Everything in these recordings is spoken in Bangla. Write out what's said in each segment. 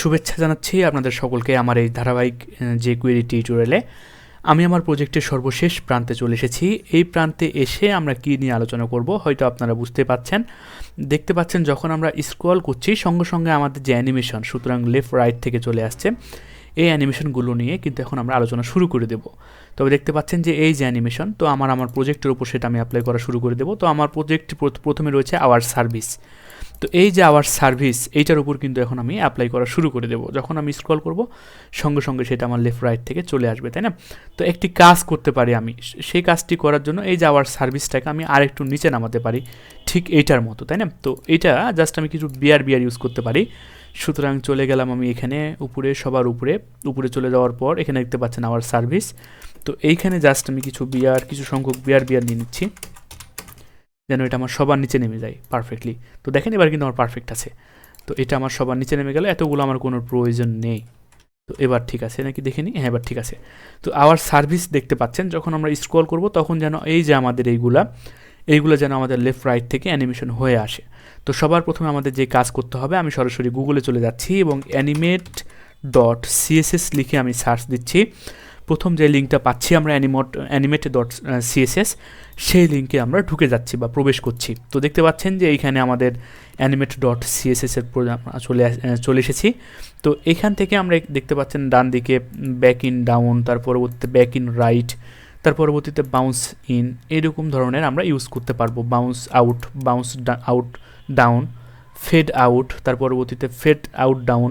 শুভেচ্ছা জানাচ্ছি আপনাদের সকলকে আমার এই ধারাবাহিক jQuery টিউটোরিয়ালে। আমি আমার প্রজেক্টের সর্বশেষ প্রান্তে চলে এসেছি। এই প্রান্তে এসে আমরা কি নিয়ে আলোচনা করব হয়তো আপনারা বুঝতে পাচ্ছেন, দেখতে পাচ্ছেন যখন আমরা স্ক্রল করছি সঙ্গে সঙ্গে আমাদের যে অ্যানিমেশন, সুতরাং লেফট রাইট থেকে চলে আসছে, এই অ্যানিমেশনগুলো নিয়ে কিন্তু এখন আমরা আলোচনা শুরু করে দেব। তবে দেখতে পাচ্ছেন যে এই যে অ্যানিমেশন, তো আমার প্রজেক্টের উপর সেটা আমি অ্যাপ্লাই করা শুরু করে দেব। তো আমার প্রজেক্ট প্রথমে রয়েছে আওয়ার সার্ভিস। তো এই যে আওয়ার সার্ভিস, এইটার উপর কিন্তু এখন আমি অ্যাপ্লাই করা শুরু করে দেবো। যখন আমি স্ক্রল করব সঙ্গে সঙ্গে সেটা আমার লেফট রাইট থেকে চলে আসবে, তাই না? তো একটি কাজ করতে পারি আমি, সেই কাজটি করার জন্য এই যে আওয়ার সার্ভিসটাকে আমি আরেকটু নিচে নামাতে পারি, ঠিক এইটার মতো, তাই না? তো এইটা জাস্ট আমি কিছু বিয়ার ইউজ করতে পারি। সুতরাং চলে গেলাম আমি এখানে উপরে, সবার উপরে চলে যাওয়ার পর এখানে দেখতে পাচ্ছেন আওয়ার সার্ভিস। তো এইখানে জাস্ট আমি কিছু সংখ্যক বিয়ার নিয়ে নিচ্ছি যেন এটা আমার সবার নিচে নেমে যায় পারফেক্টলি। তো দেখেন এবার কিন্তু আমার পারফেক্ট আছে। তো এটা আমার সবার নিচে নেমে গেল, এতগুলো আমার কোনো প্রয়োজন নেই। তো এবার ঠিক আছে নাকি দেখে নিই, হ্যাঁ এবার ঠিক আছে। তো আওয়ার সার্ভিস দেখতে পাচ্ছেন যখন আমরা স্ক্রল করব তখন যেন এই যে আমাদের এইগুলো যেন আমাদের লেফট রাইট থেকে অ্যানিমেশন হয়ে আসে। তো সবার প্রথমে আমাদের যে কাজ করতে হবে, আমি সরাসরি গুগলে চলে যাচ্ছি এবং animate.css লিখে আমি সার্চ দিচ্ছি। প্রথম যে লিঙ্কটা পাচ্ছি আমরা animate.css, সেই লিঙ্কে আমরা ঢুকে যাচ্ছি বা প্রবেশ করছি। তো দেখতে পাচ্ছেন যে এইখানে আমাদের animate.css এর চলে এসেছি। তো এখান থেকে আমরা দেখতে পাচ্ছেন ডান দিকে ব্যাক ইন ডাউন, তার পরবর্তীতে ব্যাক ইন রাইট, তার পরবর্তীতে বাউন্স ইন, এরকম ধরনের আমরা ইউজ করতে পারবো। Bounce out down, fade out, তার পরবর্তীতে ফেড আউট ডাউন,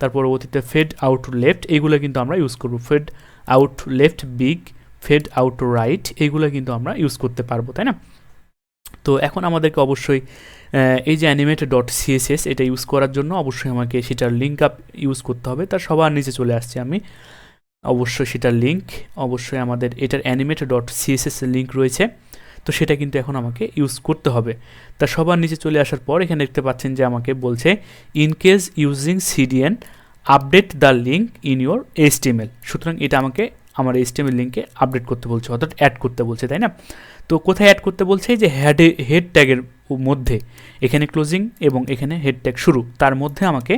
তার পরবর্তীতে ফেড আউট লেফট, এইগুলো কিন্তু আমরা ইউজ করবো। Fade out left big, fade out right, এইগুলো কিন্তু আমরা ইউজ করতে পারবো, তাই না? তো এখন আমাদেরকে অবশ্যই এই যে animate.css এটা ইউজ করার জন্য অবশ্যই আমাকে সেটার লিঙ্ক আপ ইউজ করতে হবে। তার সবার নিচে চলে আসছে আমি, অবশ্যই সেটার লিঙ্ক, অবশ্যই আমাদের এটার animate.css এর লিঙ্ক রয়েছে। তো সেটা কিন্তু এখন আমাকে ইউজ করতে হবে। তা সবার নিচে চলে আসার পর এখানে দেখতে পাচ্ছেন যে আমাকে বলছে in case using CDN update the link in your HTML। সুতরাং এটা আমাকে আমার HTML লিঙ্কে আপডেট করতে বলছে, অর্থাৎ অ্যাড করতে বলছে, তাই না? তো কোথায় অ্যাড করতে বলছে? যে হেড ট্যাগের মধ্যে, এখানে ক্লোজিং এবং এখানে হেড ট্যাগ শুরু, তার মধ্যে আমাকে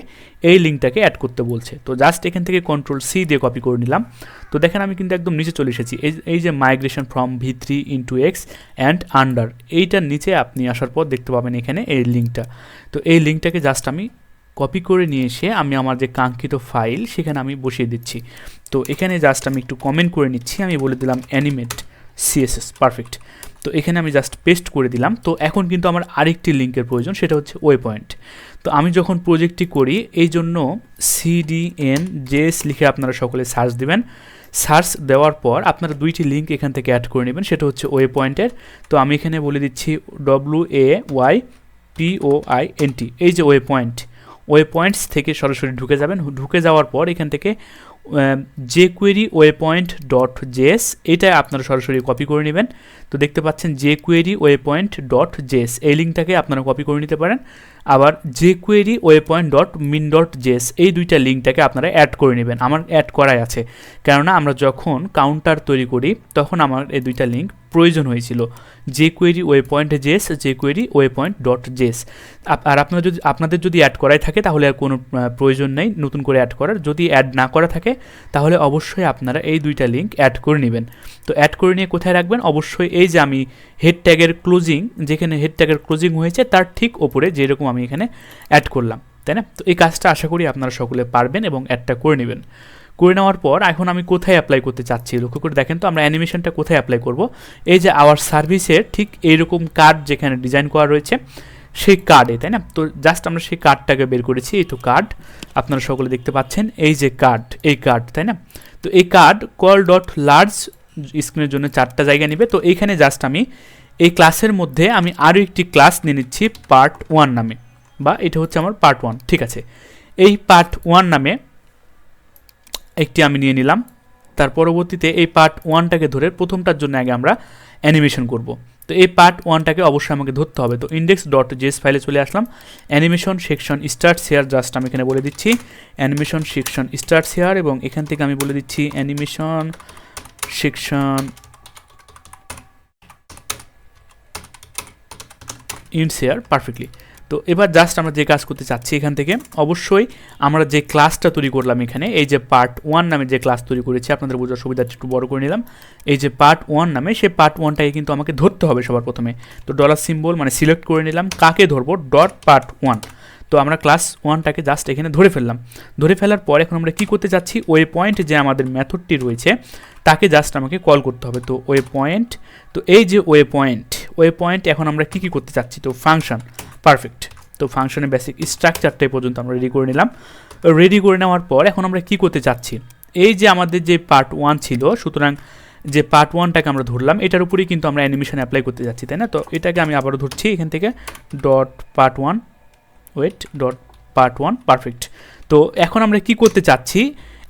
এই লিঙ্কটাকে অ্যাড করতে বলছে। তো জাস্ট এখান থেকে Ctrl+C দিয়ে কপি করে নিলাম। তো দেখেন আমি কিন্তু একদম নিচে চলে এসেছি। এই যে migration from V3 into X and under, এইটার নিচে আপনি আসার পর দেখতে পাবেন এখানে এই লিঙ্কটা। তো এই লিঙ্কটাকে জাস্ট আমি কপি করে নিয়ে এসে আমি আমার যে কাঙ্ক্ষিত ফাইল সেখানে আমি বসিয়ে দিচ্ছি। তো এখানে জাস্ট আমি একটু কমেন্ট করে নিচ্ছি, আমি বলে দিলাম animate.css, পারফেক্ট। তো এখানে আমি জাস্ট পেস্ট করে দিলাম। তো এখন কিন্তু আমার আরেকটি লিঙ্কের প্রয়োজন, সেটা হচ্ছে ওয়ে পয়েন্ট। তো আমি যখন প্রজেক্টটি করি এই জন্য CDN.js লিখে আপনারা সকলে সার্চ দিবেন। সার্চ দেওয়ার পর আপনারা দুইটি লিঙ্ক এখান থেকে অ্যাড করে নেবেন, সেটা হচ্ছে ওয়ে পয়েন্টের। তো আমি এখানে বলে দিচ্ছি WAYPOINT, এই যে ওয়ে পয়েন্টস থেকে সরাসরি ঢুকে যাবেন। ঢুকে যাওয়ার পর এখান থেকে jQuery waypoint.js, এটা আপনারা সরাসরি কপি করে নেবেন। তো দেখতে পাচ্ছেন jQuery waypoint.js, এই লিঙ্কটাকে আপনারা কপি করে নিতে পারেন। আবার jQuery waypoint.min.js, এই দুইটা লিঙ্কটাকে আপনারা অ্যাড করে নেবেন। আমার অ্যাড করাই আছে, কেননা আমরা যখন কাউন্টার তৈরি করি তখন আমার এই দুইটা লিঙ্ক প্রয়োজন হয়েছিল, jQuery waypoint.js, jQuery waypoint.js। আর আপনাদের যদি অ্যাড করাই থাকে তাহলে আর কোনো প্রয়োজন নেই নতুন করে অ্যাড করার। যদি অ্যাড না করা থাকে তাহলে অবশ্যই আপনারা এই দুইটা লিঙ্ক অ্যাড করে নেবেন। তো অ্যাড করে নিয়ে কোথায় রাখবেন? অবশ্যই এই যে আমি হেড ট্যাগের ক্লোজিং, যেখানে হেড ট্যাগের ক্লোজিং হয়েছে তার ঠিক ওপরে যেরকম আমি এখানে অ্যাড করলাম, তাই না? তো এই কাজটা আশা করি আপনারা সকলে পারবেন এবং অ্যাডটা করে নেবেন। করে নেওয়ার পর এখন আমি কোথায় অ্যাপ্লাই করতে চাচ্ছি লক্ষ্য করে দেখেন। তো আমরা অ্যানিমেশনটা কোথায় অ্যাপ্লাই করব? এই যে আওয়ার সার্ভিসের ঠিক এইরকম কার্ড যেখানে ডিজাইন করা রয়েছে সেই কার্ডে, তাই না? তো জাস্ট আমরা সেই কার্ডটাকে বের করেছি। এই তো কার্ড আপনারা সকলে দেখতে পাচ্ছেন, এই যে এই কার্ড, তাই না? তো এই কার্ড call.large স্ক্রিনের জন্য 4টা জায়গা নেবে। তো এইখানে জাস্ট আমি এই ক্লাসের মধ্যে আমি আরও একটি ক্লাস নিয়ে নিচ্ছি পার্ট 1 নামে, বা এটা হচ্ছে আমার পার্ট 1, ঠিক আছে? এই পার্ট 1 নামে একটি আমি নিয়ে নিলাম। তার পরবর্তীতে এই পার্ট 1টাকে ধরে প্রথমটার জন্য আগে আমরা অ্যানিমেশন করব। তো এই পার্ট 1টাকে অবশ্যই আমাকে ধরতে হবে। তো index.js ফাইলে চলে আসলাম, animation section starts here, just আমি এখানে বলে দিচ্ছি অ্যানিমেশন সেকশন স্টার্টস হিয়ার, এবং এখান থেকে আমি বলে দিচ্ছি animation section ends here, perfectly. তো এবার জাস্ট আমরা যে কাজ করতে চাচ্ছি এখান থেকে, অবশ্যই আমরা যে ক্লাসটা তৈরি করলাম এখানে, এই যে পার্ট 1 নামে যে ক্লাস তৈরি করেছি, আপনাদের বোঝার সুবিধাটা একটু বড় করে নিলাম, এই যে পার্ট 1 নামে, সেই পার্ট 1টাকে কিন্তু আমাকে ধরতে হবে সবার প্রথমে। তো ডলার সিম্বল মানে সিলেক্ট করে নিলাম, কাকে ধরবো, ডট পার্ট 1। তো আমরা ক্লাস 1টাকে জাস্ট এখানে ধরে ফেললাম। ধরে ফেলার পর এখন আমরা কি করতে চাচ্ছি, ওয়ে পয়েন্ট যে আমাদের মেথডটি রয়েছে তাকে জাস্ট আমাকে কল করতে হবে। তো ওয়ে পয়েন্ট, তো এই যে ওয়ে পয়েন্ট এখন আমরা কি করতে চাচ্ছি, তো ফাংশন, পারফেক্ট। তো ফাংশনের বেসিক স্ট্রাকচারটাই পর্যন্ত আমরা রেডি করে নিলাম। রেডি করে নেওয়ার পর এখন আমরা কি করতে চাচ্ছি, এই যে আমাদের যে পার্ট 1 ছিল, সুতরাং যে পার্ট 1টাকে আমরা ধরলাম, এটার উপরেই কিন্তু আমরা অ্যানিমেশন অ্যাপ্লাই করতে যাচ্ছি, তাই না? তো এটাকে আমি আবারও ধরছি এখান থেকে, dot part 1, wait, dot part 1, perfect. তো এখন আমরা কি করতে চাচ্ছি,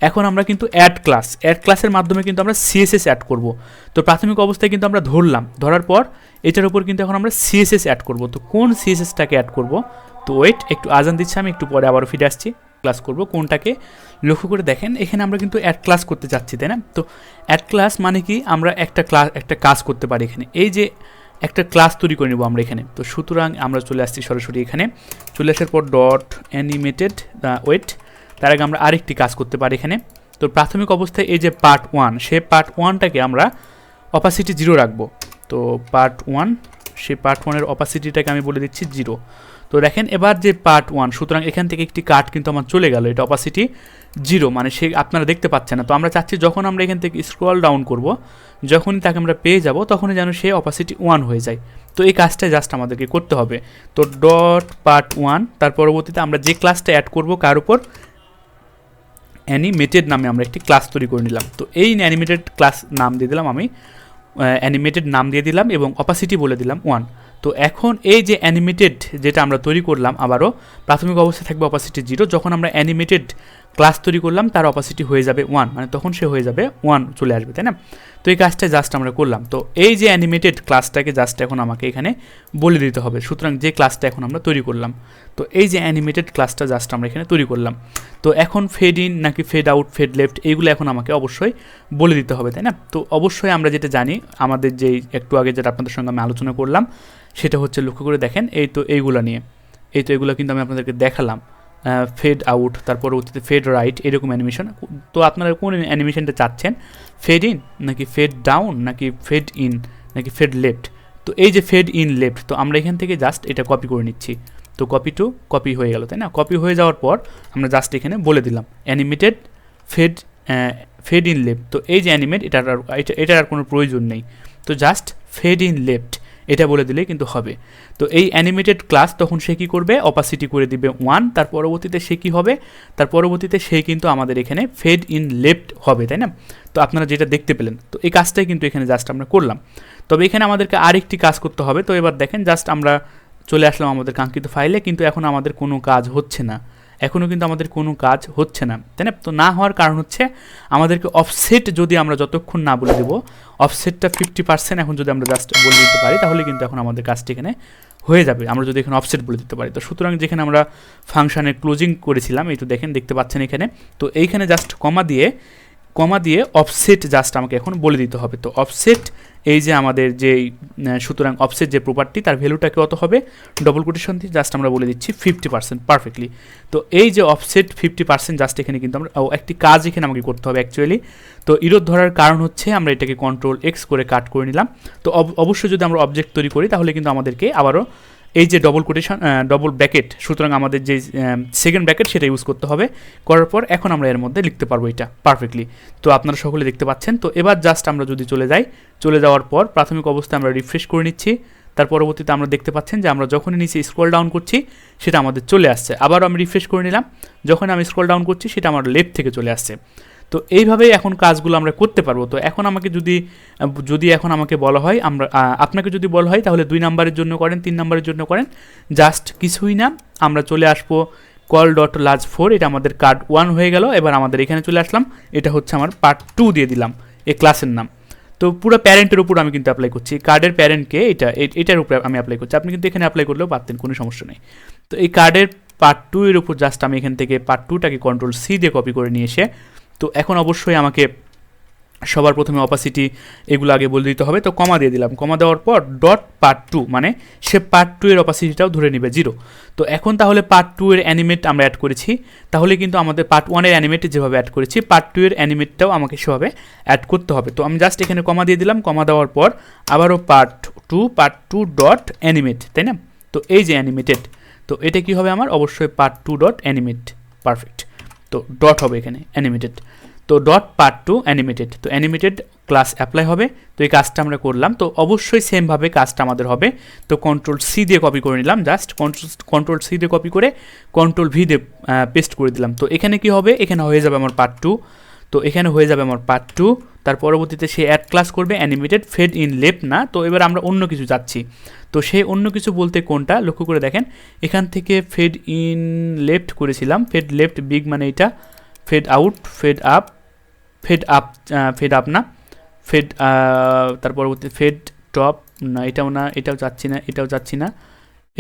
এখন আমরা কিন্তু অ্যাড ক্লাসের মাধ্যমে কিন্তু আমরা সিএসএস অ্যাড করব। তো প্রাথমিক অবস্থায় কিন্তু আমরা ধরার পর এটার উপর কিন্তু এখন আমরা সিএসএস অ্যাড করব। তো কোন সিএসএসটাকে অ্যাড করব, তো ওয়েট, একটু আজান দিচ্ছি, আমি একটু পরে আবারও ফিরে আসছি। ক্লাস করব কোনটাকে, লক্ষ্য করে দেখেন এখানে আমরা কিন্তু অ্যাড ক্লাস করতে চাচ্ছি, তাই না? তো অ্যাড ক্লাস মানে কি, আমরা একটা কাজ করতে পারি এখানে, এই যে একটা ক্লাস তৈরি করে নেব আমরা এখানে। তো সুতরাং আমরা চলে আসছি সরাসরি এখানে, চলে আসার পর ডট অ্যানিমেটেড, ওয়েট, তার আগে আমরা আরেকটি কাজ করতে পারি এখানে। তো প্রাথমিক অবস্থায় এই যে পার্ট 1, সে পার্ট 1টাকে আমরা অপাসিটি 0 রাখবো। তো পার্ট 1, সেই পার্ট 1-এর অপাসিটিটাকে আমি বলে দিচ্ছি 0। তো দেখেন এবার যে পার্ট 1, সুতরাং এখান থেকে একটি কাট কিন্তু আমার চলে গেল, এটা অপাসিটি 0, মানে সে আপনারা দেখতে পাচ্ছেন না। তো আমরা চাচ্ছি যখন আমরা এখান থেকে স্ক্রল ডাউন করব, যখনই তাকে আমরা পেয়ে যাব, তখনই যেন সে অপাসিটি 1 হয়ে যায়। তো এই কাজটা জাস্ট আমাদেরকে করতে হবে। তো ডট পার্ট 1, তার পরবর্তীতে আমরা যে ক্লাসটা অ্যাড করব কার উপর, অ্যানিমেটেড নামে আমরা একটি ক্লাস তৈরি করে নিলাম। তো এই অ্যানিমেটেড ক্লাস নাম দিয়ে দিলাম আমি, অ্যানিমেটেড নাম দিয়ে দিলাম এবং অপাসিটি বলে দিলাম 1। তো এখন এই যে অ্যানিমেটেড যেটা আমরা তৈরি করলাম, আবারও প্রাথমিক অবস্থায় থাকবে অপাসিটি 0, যখন আমরা অ্যানিমেটেড ক্লাস তৈরি করলাম তার অপাসিটি হয়ে যাবে 1, মানে তখন সে হয়ে যাবে 1 চলে আসবে, তাই না? তো এই কাজটা জাস্ট আমরা করলাম। তো এই যে অ্যানিমেটেড ক্লাসটাকে জাস্ট এখন আমাকে এখানে বলে দিতে হবে। সুতরাং যে ক্লাসটা এখন আমরা তৈরি করলাম, তো এই যে অ্যানিমেটেড ক্লাসটা জাস্ট আমরা এখানে তৈরি করলাম। তো এখন ফেড ইন নাকি ফেড আউট, ফেড লেফট, এইগুলো এখন আমাকে অবশ্যই বলে দিতে হবে, তাই না? তো অবশ্যই আমরা যেটা জানি, আমাদের যেই একটু আগে যেটা আপনাদের সঙ্গে আমি আলোচনা করলাম, সেটা হচ্ছে, লক্ষ্য করে দেখেন, এইগুলো নিয়ে, এগুলো কিন্তু আমি আপনাদেরকে দেখালাম, ফেড আউট, তার পরবর্তীতে ফেড রাইট, এরকম অ্যানিমেশন। তো আপনারা কোন অ্যানিমেশনটা চাচ্ছেন, ফেড ইন নাকি ফেড ডাউন নাকি ফেড ইন নাকি ফেড লেফট? তো এই যে ফেড ইন লেফট, তো আমরা এখান থেকে জাস্ট এটা কপি করে নিচ্ছি। তো কপি হয়ে গেল, তাই না? কপি হয়ে যাওয়ার পর আমরা জাস্ট এখানে বলে দিলাম অ্যানিমেটেড ফেড ইন লেফট। তো এই যে অ্যানিমেট, এটার আর কোনো প্রয়োজন নেই। তো জাস্ট ফেড ইন লেফট এটা বলে দিলেই কিন্তু হবে। তো এই অ্যানিমেটেড ক্লাস তখন সে কী করবে, অপাসিটি করে দিবে 1, তার পরবর্তীতে সে কী হবে, তার পরবর্তীতে সে কিন্তু আমাদের এখানে ফেড ইন লেফট হবে, তাই না? তো আপনারা যেটা দেখতে পেলেন, তো এই কাজটাই কিন্তু এখানে জাস্ট আমরা করলাম। তবে এখানে আমাদেরকে আরেকটি কাজ করতে হবে। তো এবার দেখেন, জাস্ট আমরা চলে আসলাম আমাদের কাঙ্ক্ষিত ফাইলে, কিন্তু এখন আমাদের কোনো কাজ হচ্ছে না, এখনও কিন্তু আমাদের কোনো কাজ হচ্ছে না, তাই না? তো না হওয়ার কারণ হচ্ছে, আমাদেরকে অফসেট যদি আমরা যতক্ষণ না বলে দেবো, অফসেটটা 50% এখন যদি আমরা জাস্ট বলে দিতে পারি, তাহলে কিন্তু এখন আমাদের কাজটি এখানে হয়ে যাবে, আমরা যদি এখানে অফসেট বলে দিতে পারি। তো সুতরাং যেখানে আমরা ফাংশানের ক্লোজিং করেছিলাম, এই তো দেখতে পাচ্ছেন এখানে, তো এইখানে জাস্ট কমা দিয়ে অফসেট জাস্ট আমাকে এখন বলে দিতে হবে। তো অফসেট, এই যে আমাদের যেই, সুতরাং অফসেট যে প্রপার্টি, তার ভ্যালুটা কত হবে, ডবল কোটেশন দিয়ে জাস্ট আমরা বলে দিচ্ছি 50%, পারফেক্টলি। তো এই যে অফসেট 50% জাস্ট এখানে কিন্তু আমরা একটি কাজ এখানে আমাকে করতে হবে অ্যাকচুয়ালি। তো ইরোর ধরার কারণ হচ্ছে, আমরা এটাকে Ctrl+X করে কাট করে নিলাম। তো অবশ্যই যদি আমরা অবজেক্ট তৈরি করি, তাহলে কিন্তু আমাদেরকে আবারও এই যে ডবল ব্র্যাকেট, সুতরাং আমাদের যে সেকেন্ড ব্র্যাকেট সেটা ইউজ করতে হবে। করার পর এখন আমরা এর মধ্যে লিখতে পারবো এটা পারফেক্টলি। তো আপনারা সকলে দেখতে পাচ্ছেন। তো এবার জাস্ট আমরা যদি চলে যাওয়ার পর প্রাথমিক অবস্থায় আমরা রিফ্রেশ করে নিচ্ছি, তার পরবর্তীতে আমরা দেখতে পাচ্ছেন যে আমরা যখনই নিচে স্ক্রল ডাউন করছি সেটা আমাদের চলে আসছে। আবারও আমি রিফ্রেশ করে নিলাম, যখন আমি স্ক্রল ডাউন করছি সেটা আমার লেফট থেকে চলে আসছে। তো এইভাবেই এখন কাজগুলো আমরা করতে পারবো। তো এখন আমাকে যদি এখন আমাকে বলা হয়, আপনাকে যদি বলা হয়, তাহলে 2 নাম্বারের জন্য করেন, 3 নাম্বারের জন্য করেন, জাস্ট কিছুই না, আমরা চলে আসবো call.large4, এটা আমাদের কার্ড 1 হয়ে গেল। এবার আমাদের এখানে চলে আসলাম, এটা হচ্ছে আমার পার্ট 2 দিয়ে দিলাম এই ক্লাসের নাম। তো পুরো প্যারেন্টের উপর আমি কিন্তু অ্যাপ্লাই করছি, কার্ডের প্যারেন্টকে এটার উপরে আমি অ্যাপ্লাই করছি। আপনি কিন্তু এখানে অ্যাপ্লাই করলেও পারতেন, কোনো সমস্যা নেই। তো এই কার্ডের পার্ট 2 এর উপর জাস্ট আমি এখান থেকে পার্ট 2টাকে Ctrl+C দিয়ে কপি করে নিয়ে এসে, তো এখন অবশ্যই আমাকে সবার প্রথমে অপাসিটি এগুলো আগে বলে দিতে হবে, তো কমা দিয়ে দিলাম। কমা দেওয়ার পর ডট পার্ট 2, মানে সে পার্ট 2 এর অপাসিটিটাও ধরে নেবে 0। তো এখন তাহলে পার্ট 2 এর অ্যানিমেট আমরা অ্যাড করেছি, তাহলে কিন্তু আমাদের পার্ট 1 এর অ্যানিমেট যেভাবে অ্যাড করেছি পার্ট 2 এর অ্যানিমেটটাও আমাকে সেভাবে অ্যাড করতে হবে। তো আমি জাস্ট এখানে কমা দিয়ে দিলাম। কমা দেওয়ার পর আবারও পার্ট 2 ডট অ্যানিমেট, তাই না? তো এই যে অ্যানিমেটেড, তো এটা কি হবে আমার? অবশ্যই পার্ট 2 ডট অ্যানিমেট, পারফেক্ট। তো ডট হবে এখানে অ্যানিমেটেড, তো ডট পার্ট 2 অ্যানিমেটেড, তো অ্যানিমেটেড ক্লাস অ্যাপ্লাই হবে। তো এই কাজটা আমরা করলাম, তো অবশ্যই সেমভাবে কাজটা আমাদের হবে। তো কন্ট্রোল সি দিয়ে কপি করে নিলাম, জাস্ট কন্ট্রোল সি দিয়ে কপি করে কন্ট্রোল ভি দিয়ে পেস্ট করে দিলাম। তো এখানে কি হবে? এখানে হয়ে যাবে আমার পার্ট 2, তো এখানে হয়ে যাবে আমার পার্ট 2। তার পরবর্তীতে সে অ্যাড ক্লাস করবে অ্যানিমেটেড ফেড ইন লেফট না, তো এবার আমরা অন্য কিছু যাচ্ছি। তো সে অন্য কিছু বলতে কোনটা লক্ষ্য করে দেখেন, এখান থেকে ফেড ইন লেফট করেছিলাম, ফেড লেফট বিগ মানে এটা, fade out, fade up, fade up না, ফেড তার পরবর্তী ফেড টপ না, এটাও না, এটাও যাচ্ছি না, এটাও যাচ্ছি না,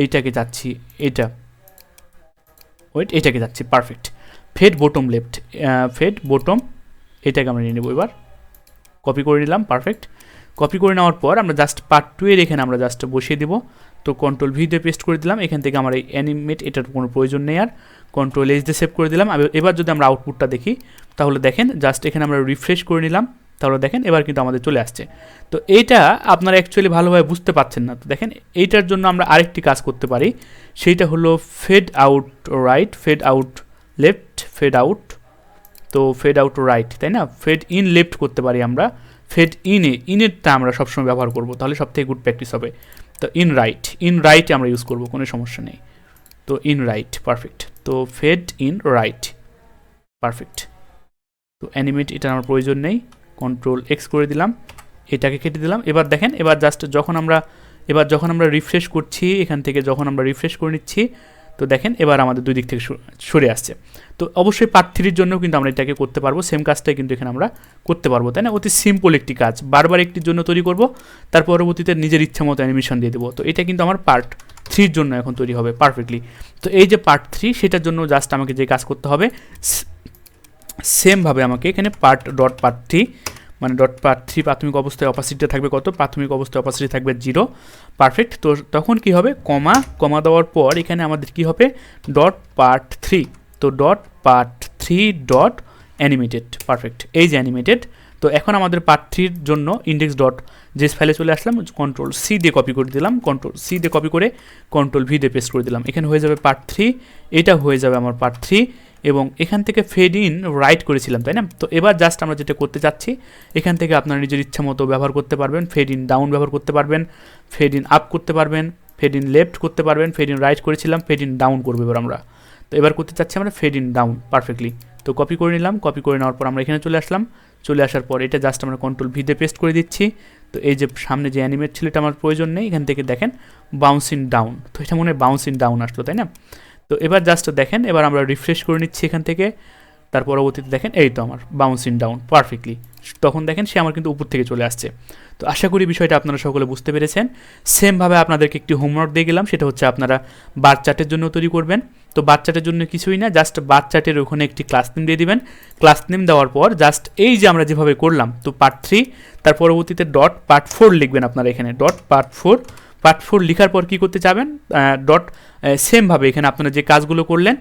এইটাকে যাচ্ছি, এটা ওয়েট, এটাকে যাচ্ছি, perfect. Fade bottom left, fade bottom, এটাকে আমরা নিয়ে নেবো। এবার কপি করে নিলাম, পারফেক্ট। কপি করে নেওয়ার পর আমরা জাস্ট পার্ট 2 এর এখানে আমরা জাস্ট বসিয়ে দেবো। তো কন্ট্রোল ভি দিয়ে পেস্ট করে দিলাম। এখান থেকে আমার এই অ্যানিমেট এটার কোনো প্রয়োজন নেই আর, কন্ট্রোল এইচ দিয়ে সেভ করে দিলাম। এবার যদি আমরা আউটপুটটা দেখি তাহলে দেখেন জাস্ট এখানে আমরা রিফ্রেশ করে নিলাম, তাহলে দেখেন এবার কিন্তু আমাদের চলে আসছে। তো এইটা আপনারা অ্যাকচুয়ালি ভালোভাবে বুঝতে পারছেন না, তো দেখেন এইটার জন্য আমরা আরেকটি কাজ করতে পারি, সেইটা হলো fade out right, fade out left, fade out, তো ফেড আউট রাইট, তাই না? ফেড ইন লেফট করতে পারি আমরা, ফেড ইনেরটা আমরা সবসময় ব্যবহার করবো, তাহলে সবথেকে গুড প্র্যাকটিস হবে। তো ইন রাইটে আমরা ইউজ করবো, কোনো সমস্যা নেই। তো ইন রাইট, পারফেক্ট। তো ফেড ইন রাইট, পারফেক্ট। তো অ্যানিমেট এটা আমার প্রয়োজন নেই, কন্ট্রোল এক্স করে দিলাম, এটাকে কেটে দিলাম। এবার দেখেন, এবার জাস্ট যখন আমরা রিফ্রেশ করছি, এখান থেকে যখন আমরা রিফ্রেশ করে নিচ্ছি, তো দেখেন এবার আমাদের দুই দিক থেকে সরে আসছে। তো অবশ্যই পার্ট 3 জন্য কিন্তু আমরা এটাকে করতে পারবো, সেম কাজটাই কিন্তু এখানে আমরা করতে পারবো, তাই না? অতি সিম্পল একটি কাজ, বারবার একটির জন্য তৈরি করব, তার পরবর্তীতে নিজের ইচ্ছা মতো অ্যানিমেশন দিয়ে দেবো। তো এটা কিন্তু আমার পার্ট 3 জন্য এখন তৈরি হবে পারফেক্টলি। তো এই যে পার্ট 3, সেটার জন্য জাস্ট আমাকে যে কাজ করতে হবে সেমভাবে আমাকে এখানে পার্ট 3 মানে ডট পার্ট 3 প্রাথমিক অবস্থায় অপাসিটিটা থাকবে কত? প্রাথমিক অবস্থায় অপাসিটি থাকবে 0, পারফেক্ট। তো তখন কি হবে? কমা দেওয়ার পর এখানে আমাদের কি হবে? ডট পার্ট 3, তো dot part 3 dot animated, perfect. এই যে অ্যানিমেটেড, তো এখন আমাদের পার্ট 3 জন্য ইন্ডেক্স ডট জেস ফাইলে চলে আসলাম, কন্ট্রোল সি দিয়ে কপি করে দিলাম, কন্ট্রোল সি দিয়ে কপি করে কন্ট্রোল ভি দিয়ে পেস্ট করে দিলাম। এখানে হয়ে যাবে পার্ট 3, এটা হয়ে যাবে আমার পার্ট 3, এবং এখান থেকে ফেড ইন রাইট করেছিলাম, তাই না? তো এবার জাস্ট আমরা যেটা করতে চাচ্ছি, এখান থেকে আপনারা নিজের ইচ্ছা মতো ব্যবহার করতে পারবেন, ফেড ইন ডাউন ব্যবহার করতে পারবেন, ফেড ইন আপ করতে পারবেন, ফেড ইন লেফট করতে পারবেন, ফেড ইন রাইট করেছিলাম, ফেড ইন ডাউন করবো এবার আমরা। তো এবার করতে চাচ্ছি আমরা ফেড ইন ডাউন, পারফেক্টলি। তো কপি করে নিলাম, কপি করে নেওয়ার পর আমরা এখানে চলে আসলাম, চলে আসার পর এটা জাস্ট আমরা কন্ট্রোল ভি দিয়ে পেস্ট করে দিচ্ছি। তো এই যে সামনে যে অ্যানিমেট ছিল এটা আমার প্রয়োজন নেই, এখান থেকে দেখেন বাউন্সিং ডাউন, তো এটা মনে হয় বাউন্সিং ডাউন আসলো, তাই না? তো এবার জাস্ট দেখেন, এবার আমরা রিফ্রেশ করে নিচ্ছি এখান থেকে, তার পরবর্তীতে দেখেন এই তো আমার বাউন্সিং ডাউন পারফেক্টলি, তখন দেখেন সে আমার কিন্তু উপর থেকে চলে আসছে। তো আশা করি বিষয়টা আপনারা সকলে বুঝতে পেরেছেন। সেমভাবে আপনাদেরকে একটি হোমওয়ার্ক দিয়ে গেলাম, সেটা হচ্ছে আপনারা বার চার্টের জন্য তৈরি করবেন। তো বার চার্টের জন্য কিছুই না, জাস্ট বার চার্টের ওখানে একটি ক্লাস নেম দিয়ে দিবেন। ক্লাস নেম দেওয়ার পর জাস্ট এই যে আমরা যেভাবে করলাম, তো পার্ট 3 তার পরবর্তীতে ডট পার্ট 4 লিখবেন আপনারা এখানে, ডট পার্ট 4 লিখার পর কী করতে চাবেন? ডট সেমভাবে এখানে আপনারা যে কাজগুলো করলেন,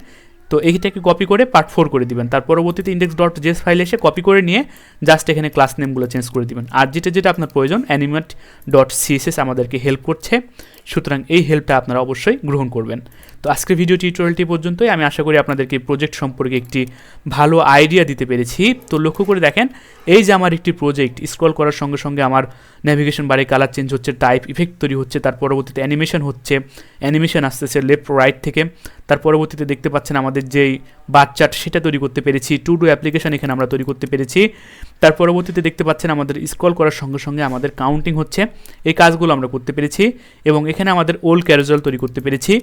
তো এইটাকে কপি করে পার্ট 4 করে দিবেন। তার পরবর্তীতে ইন্ডেক্স ডট জেস ফাইলে এসে কপি করে নিয়ে জাস্ট এখানে ক্লাস নেমগুলো চেঞ্জ করে দিবেন। আর যেটা আপনার প্রয়োজন, অ্যানিমেট ডট সিএসএস আমাদেরকে হেল্প করছে, সুতরাং এই হেল্পটা আপনারা অবশ্যই গ্রহণ করবেন। তো আজকের ভিডিও টিউটোরিয়ালটি পর্যন্তই। আমি আশা করি আপনাদেরকে প্রজেক্ট সম্পর্কে একটি ভালো আইডিয়া দিতে পেরেছি। তো লক্ষ্য করে দেখেন, এই যে আমার একটি প্রজেক্ট, স্ক্রল করার সঙ্গে সঙ্গে আমার নেভিগেশন বারে কালার চেঞ্জ হচ্ছে, টাইপ ইফেক্ট তৈরি হচ্ছে, তার পরবর্তীতে অ্যানিমেশন হচ্ছে, অ্যানিমেশন আসতেছে লেফট রাইট থেকে, তার পরবর্তীতে দেখতে পাচ্ছেন আমাদের যেই বার চার্ট সেটা তৈরি করতে পেরেছি, টু ডু অ্যাপ্লিকেশন এখানে আমরা তৈরি করতে পেরেছি, তার পরবর্তীতে দেখতে পাচ্ছেন আমাদের স্ক্রল করার সঙ্গে সঙ্গে আমাদের কাউন্টিং হচ্ছে, এই কাজগুলো আমরা করতে পেরেছি, এবং এখানে আমাদের ওল্ড ক্যারোজেল তৈরি করতে পেরেছি,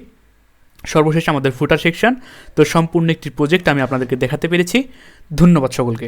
সর্বশেষ আমাদের ফুটার সেকশন। তো সম্পূর্ণ একটি প্রজেক্ট আমি আপনাদেরকে দেখাতে পেরেছি। ধন্যবাদ সকলকে।